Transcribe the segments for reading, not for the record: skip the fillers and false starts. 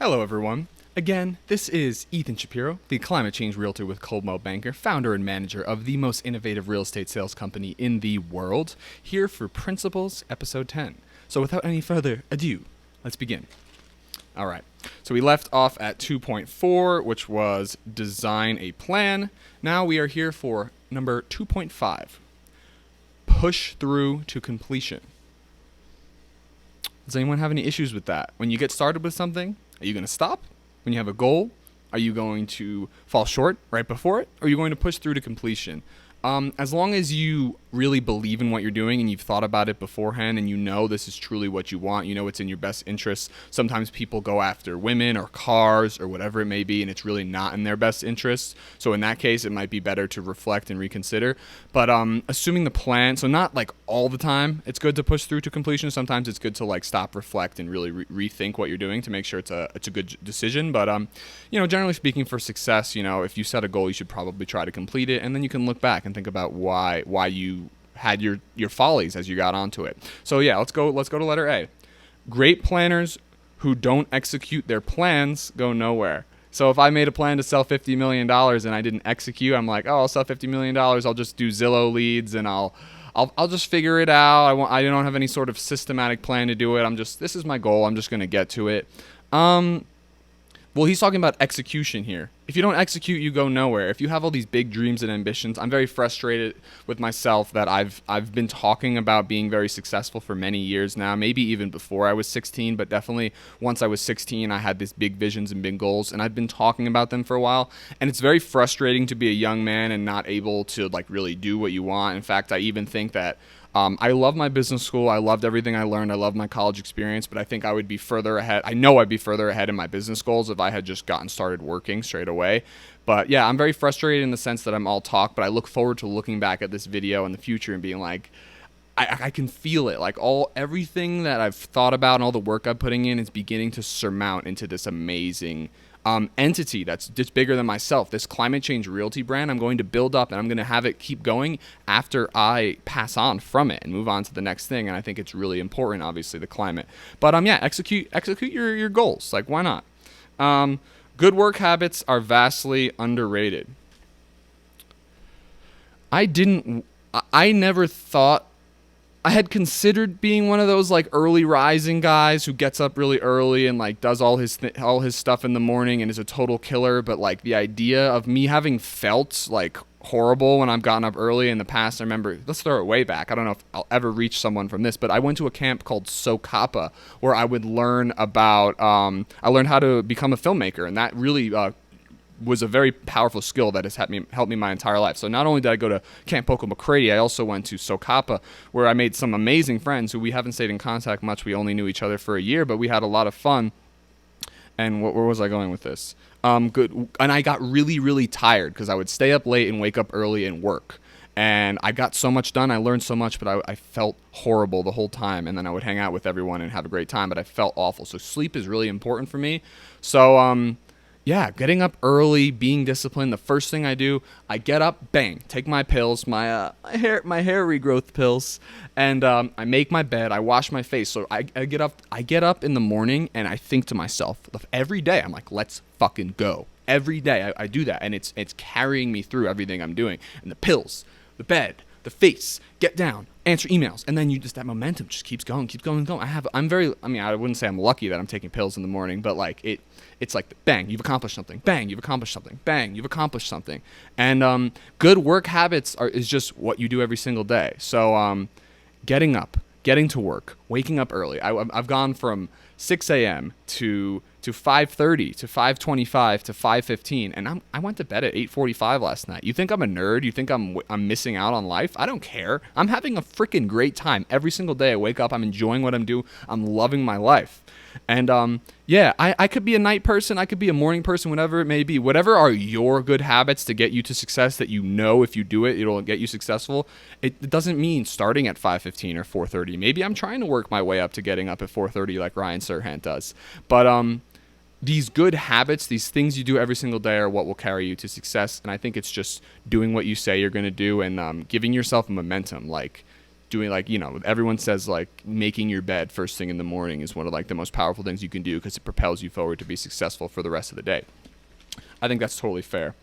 Hello, everyone. Again, this is Ethan Shapiro, the climate change realtor with Coldwell Banker, founder and manager of the most innovative real estate sales company in the world, here for Principles, Episode 10. So without any further ado, let's begin. All right. So we left off at 2.4, which was design a plan. Now we are here for number 2.5, push through to completion. Does anyone have any issues with that? When you get started with something, are you going to stop? When you have a goal, are you going to fall short right before it? Or are you going to push through to completion? As long as you really believe in what you're doing and you've thought about it beforehand and you know this is truly what you want, you know it's in your best interest. Sometimes people go after women or cars or whatever it may be, and it's really not in their best interest. So in that case, it might be better to reflect and reconsider. But assuming the plan, so not like all the time it's good to push through to completion. Sometimes it's good to like stop, reflect, and really rethink what you're doing to make sure it's a good decision. But generally speaking, for success, if you set a goal, you should probably try to complete it, and then you can look back and think about why you had your follies as you got onto it. So yeah, let's go to letter A. Great planners who don't execute their plans go nowhere. So if I made a plan to sell $50 million and I didn't execute, I'm like, oh, I'll sell $50 million. I'll just do Zillow leads and I'll just figure it out. I don't have any sort of systematic plan to do it. This is my goal. I'm just going to get to it. Well, he's talking about execution here. If you don't execute, you go nowhere. If you have all these big dreams and ambitions, I'm very frustrated with myself that I've been talking about being very successful for many years now, maybe even before I was 16, but definitely once I was 16, I had these big visions and big goals, and I've been talking about them for a while, and it's very frustrating to be a young man and not able to really do what you want. In fact, I even think that I love my business school. I loved everything I learned. I love my college experience, but I think I would be further ahead. I know I'd be further ahead in my business goals if I had just gotten started working straight away. But yeah, I'm very frustrated in the sense that I'm all talk, but I look forward to looking back at this video in the future and being like, I can feel it. Like everything that I've thought about and all the work I'm putting in is beginning to surmount into this amazing entity that's just bigger than myself. This climate change realty brand, I'm going to build up and I'm going to have it keep going after I pass on from it and move on to the next thing. And I think it's really important, obviously, the climate. But execute your goals. Like, why not? Good work habits are vastly underrated. I never thought I had considered being one of those early rising guys who gets up really early and does all his stuff in the morning and is a total killer. But the idea of me having felt horrible when I've gotten up early in the past, I remember, let's throw it way back. I don't know if I'll ever reach someone from this, but I went to a camp called SoCapa where I would learn about, I learned how to become a filmmaker, and that really was a very powerful skill that has helped me my entire life. So not only did I go to Camp Poco McCready, I also went to SoCapa, where I made some amazing friends who we haven't stayed in contact much. We only knew each other for a year, but we had a lot of fun. And where was I going with this? Good. And I got really, really tired because I would stay up late and wake up early and work. And I got so much done. I learned so much, but I felt horrible the whole time. And then I would hang out with everyone and have a great time, but I felt awful. So sleep is really important for me. So, yeah, getting up early, being disciplined. The first thing I do, I get up, bang, take my pills, my hair regrowth pills, and I make my bed. I wash my face. So I get up in the morning, and I think to myself every day. I'm like, let's fucking go. Every day I do that, and it's carrying me through everything I'm doing. And the pills, the bed, the face, get down, answer emails, and then that momentum just keeps going. I wouldn't say I'm lucky that I'm taking pills in the morning, but it's like, bang, you've accomplished something. Bang, you've accomplished something. Bang, you've accomplished something. And good work habits is just what you do every single day. So getting up, getting to work, waking up early. I've gone from 6 a.m. to 5:30 to 5:25 to 5:15, and I went to bed at 8:45 last night. You think I'm a nerd? You think I'm missing out on life? I don't care. I'm having a freaking great time every single day. I wake up, I'm enjoying what I'm doing. I'm loving my life. And I could be a night person, I could be a morning person, whatever it may be. Whatever are your good habits to get you to success that if you do it, it'll get you successful. It doesn't mean starting at 5:15 or 4:30. Maybe I'm trying to work my way up to getting up at 4:30 like Ryan Serhant does. But these good habits, these things you do every single day are what will carry you to success. And I think it's just doing what you say you're going to do and giving yourself momentum. doing, like, everyone says, like, making your bed first thing in the morning is one of, like, the most powerful things you can do because it propels you forward to be successful for the rest of the day. I think that's totally fair.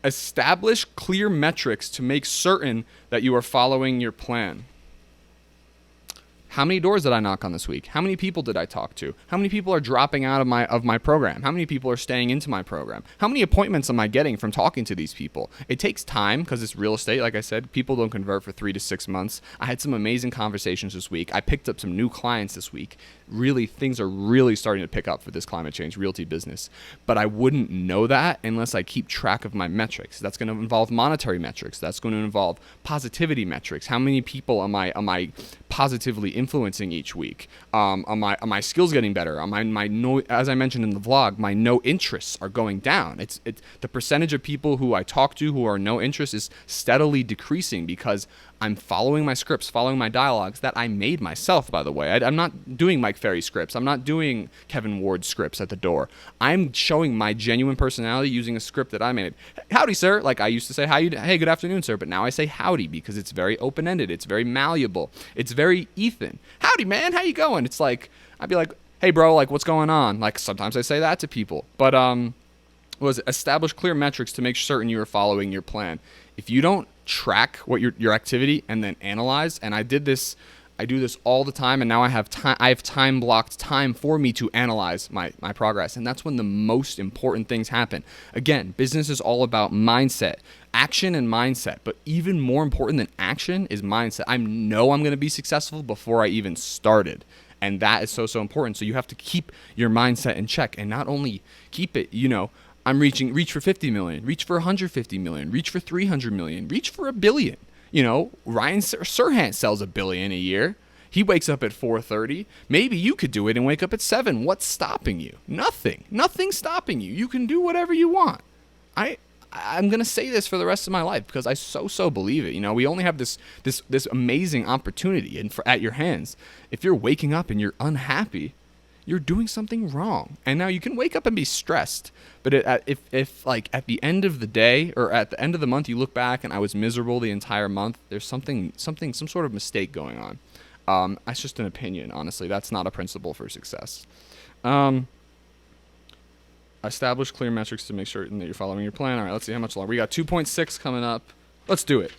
Establish clear metrics to make certain that you are following your plan. How many doors did I knock on this week? How many people did I talk to? How many people are dropping out of my program? How many people are staying into my program? How many appointments am I getting from talking to these people? It takes time because it's real estate. Like I said, people don't convert for 3 to 6 months. I had some amazing conversations this week. I picked up some new clients this week. Really, things are really starting to pick up for this climate change realty business. But I wouldn't know that unless I keep track of my metrics. That's going to involve monetary metrics. That's going to involve positivity metrics. How many people am I positively influencing each week? Are my skills getting better? As I mentioned in the vlog, my no interests are going down. It's the percentage of people who I talk to who are no interest is steadily decreasing because I'm following my scripts, following my dialogues that I made myself, by the way. I'm not doing Mike Ferry scripts. I'm not doing Kevin Ward scripts at the door. I'm showing my genuine personality using a script that I made. Howdy, sir. Like I used to say, hey, good afternoon, sir. But now I say howdy because it's very open-ended. It's very malleable. It's very Ethan. Howdy, man. How you going? It's like, I'd be like, hey, bro, like, what's going on? Like, sometimes I say that to people. But, establish clear metrics to make certain you are following your plan. If you don't track what your activity and then analyze, and I do this all the time, and now I have time blocked time for me to analyze my progress, and that's when the most important things happen. Again, business is all about mindset, action and mindset, but even more important than action is mindset. I know I'm going to be successful before I even started. And that is so important. So you have to keep your mindset in check, and not only keep it, reach for 50 million, reach for 150 million, reach for 300 million, reach for $1 billion. Ryan Serhant sells $1 billion a year. He wakes up at 4:30. Maybe you could do it and wake up at 7. What's stopping you? Nothing's stopping you. You can do whatever you want. I'm going to say this for the rest of my life because I so believe it. We only have this amazing opportunity at your hands. If you're waking up and you're unhappy, you're doing something wrong. And now you can wake up and be stressed, but if like at the end of the day or at the end of the month you look back and I was miserable the entire month, there's some sort of mistake going on. That's just an opinion, honestly. That's not a principle for success. Establish clear metrics to make certain that you're following your plan. All right, let's see how much longer. We got 2.6 coming up. Let's do it.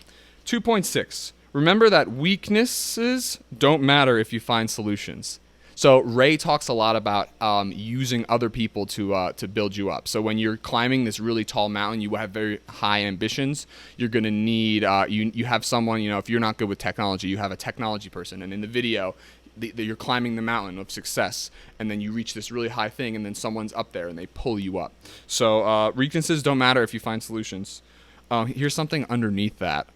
2.6. Remember that weaknesses don't matter if you find solutions. So Ray talks a lot about using other people to build you up. So when you're climbing this really tall mountain, you have very high ambitions. You're going to need, you have someone, if you're not good with technology, you have a technology person. And in the video, you're climbing the mountain of success, and then you reach this really high thing, and then someone's up there, and they pull you up. So weaknesses don't matter if you find solutions. Here's something underneath that.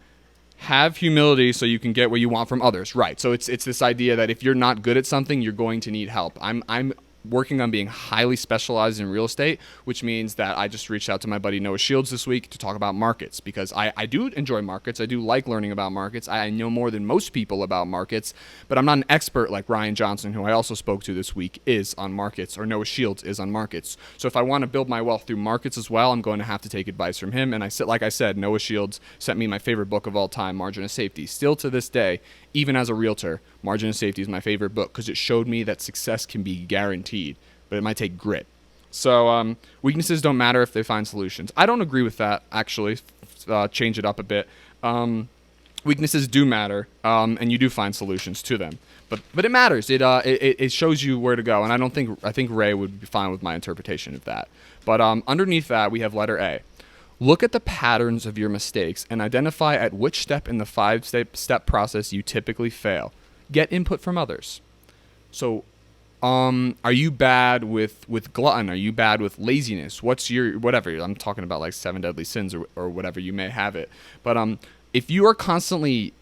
Have humility so you can get what you want from others. Right. So it's this idea that if you're not good at something, you're going to need help. I'm working on being highly specialized in real estate, which means that I just reached out to my buddy Noah Shields this week to talk about markets because I do enjoy markets. I do like learning about markets. I know more than most people about markets, but I'm not an expert like Ryan Johnson, who I also spoke to this week, is on markets, or Noah Shields is on markets. So if I want to build my wealth through markets as well, I'm going to have to take advice from him. And like I said, Noah Shields sent me my favorite book of all time, Margin of Safety. Still to this day, even as a realtor, Margin of Safety is my favorite book because it showed me that success can be guaranteed, but it might take grit. So weaknesses don't matter if they find solutions. I don't agree with that, actually. Change it up a bit. Weaknesses do matter, and you do find solutions to them. But it matters. It shows you where to go, and I think Ray would be fine with my interpretation of that. But underneath that, we have letter A. Look at the patterns of your mistakes and identify at which step in the 5-step process you typically fail. Get input from others. So, are you bad with glutton? Are you bad with laziness? What's your, whatever, I'm talking about like 7 deadly sins or whatever you may have it. But if you are constantly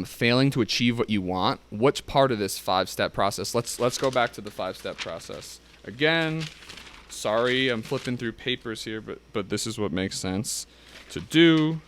failing to achieve what you want, which part of this 5-step process? Let's go back to the 5-step process. Again, sorry, I'm flipping through papers here, but this is what makes sense to do.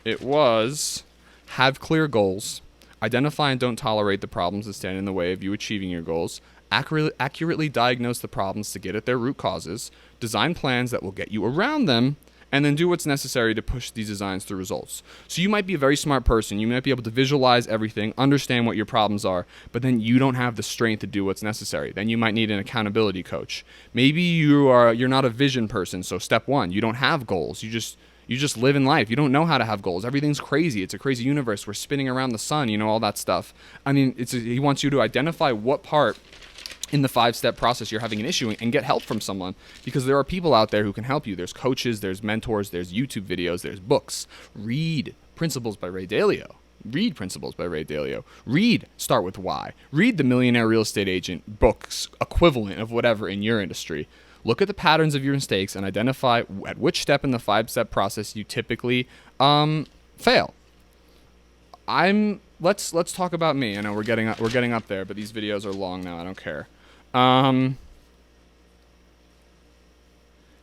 It was have clear goals, identify and don't tolerate the problems that stand in the way of you achieving your goals, accurately diagnose the problems to get at their root causes, design plans that will get you around them, and then do what's necessary to push these designs through results. So you might be a very smart person. You might be able to visualize everything, understand what your problems are, but then you don't have the strength to do what's necessary. Then you might need an accountability coach. Maybe you're not a vision person. So step one, you don't have goals. You just live in life. You don't know how to have goals. Everything's crazy. It's a crazy universe. We're spinning around the sun, all that stuff. I mean, he wants you to identify what part in the 5-step process you're having an issue and get help from someone, because there are people out there who can help you. There's coaches, there's mentors, there's YouTube videos, there's books. Read Principles by Ray Dalio. Read Start With Why. Read the Millionaire Real Estate Agent books equivalent of whatever in your industry. Look at the patterns of your mistakes and identify at which step in the 5-step process you typically fail. Let's talk about me. I know we're getting up there, but these videos are long now. I don't care.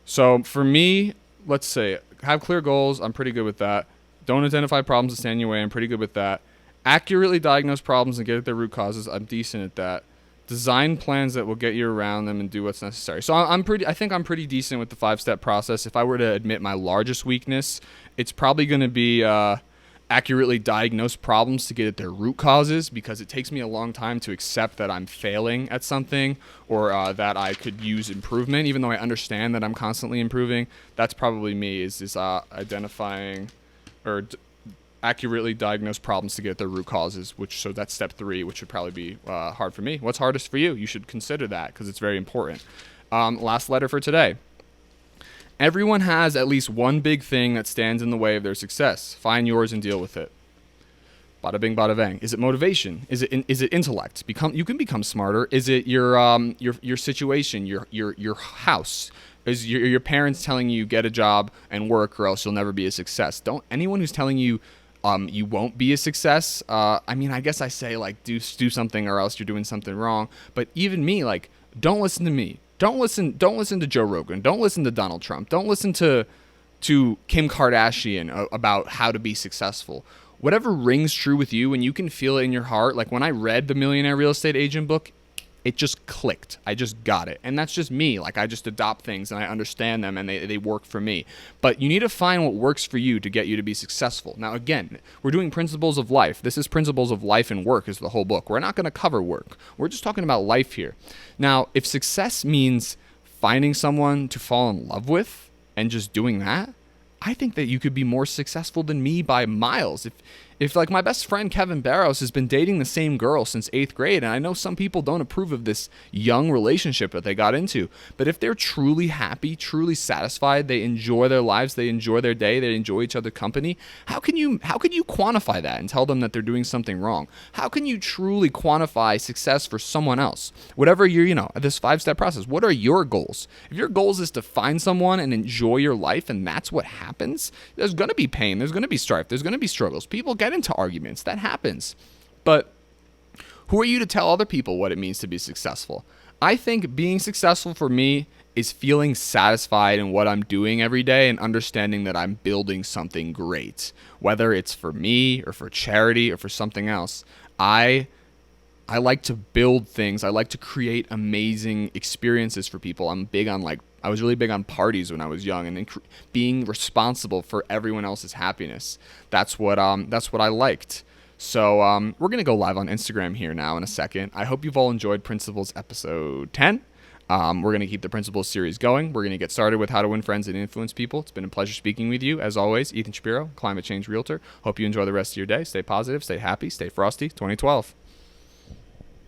So for me, let's say have clear goals. I'm pretty good with that. Don't identify problems that stand in your way. I'm pretty good with that. Accurately diagnose problems and get at their root causes. I'm decent at that. Design plans that will get you around them and do what's necessary. So I think I'm pretty decent with the 5-step process. If I were to admit my largest weakness, it's probably going to be accurately diagnose problems to get at their root causes, because it takes me a long time to accept that I'm failing at something, or that I could use improvement, even though I understand that I'm constantly improving. That's probably me, is identifying or accurately diagnose problems to get at their root causes, so that's step 3, which would probably be hard for me. What's hardest for you? You should consider that, because it's very important. Last letter for today. Everyone has at least one big thing that stands in the way of their success. Find yours and deal with it. Bada bing, bada bang. Is it motivation? Is it intellect? You can become smarter. Is it your situation, your house? Is your parents telling you get a job and work, or else you'll never be a success? Anyone who's telling you you won't be a success. I mean, I guess I say do something, or else you're doing something wrong. But even me, don't listen to me. Don't listen to Joe Rogan. Don't listen to Donald Trump. Don't listen to Kim Kardashian about how to be successful. Whatever rings true with you and you can feel it in your heart. Like when I read the Millionaire Real Estate Agent book, it just clicked. I just got it. And that's just me. I just adopt things and I understand them and they work for me. But you need to find what works for you to get you to be successful. Now, again, we're doing principles of life. This is principles of life and work is the whole book. We're not going to cover work. We're just talking about life here. Now, if success means finding someone to fall in love with and just doing that, I think that you could be more successful than me by miles. If my best friend Kevin Barrows has been dating the same girl since 8th grade, and I know some people don't approve of this young relationship that they got into, but if they're truly happy, truly satisfied, they enjoy their lives, they enjoy their day, they enjoy each other's company, how can you quantify that and tell them that they're doing something wrong? How can you truly quantify success for someone else? Whatever this 5-step process, what are your goals? If your goals is to find someone and enjoy your life, and that's what happens, there's going to be pain, there's going to be strife, there's going to be struggles. People get into arguments. That happens. But who are you to tell other people what it means to be successful? I think being successful for me is feeling satisfied in what I'm doing every day and understanding that I'm building something great, whether it's for me or for charity or for something else. I like to build things. I like to create amazing experiences for people. I was really big on parties when I was young, and then being responsible for everyone else's happiness. That's what I liked. So we're gonna go live on Instagram here now in a second. I hope you've all enjoyed Principles episode 10. We're gonna keep the Principles series going. We're gonna get started with how to win friends and influence people. It's been a pleasure speaking with you. As always, Ethan Shapiro, Climate Change Realtor. Hope you enjoy the rest of your day. Stay positive, stay happy, stay frosty. 2012.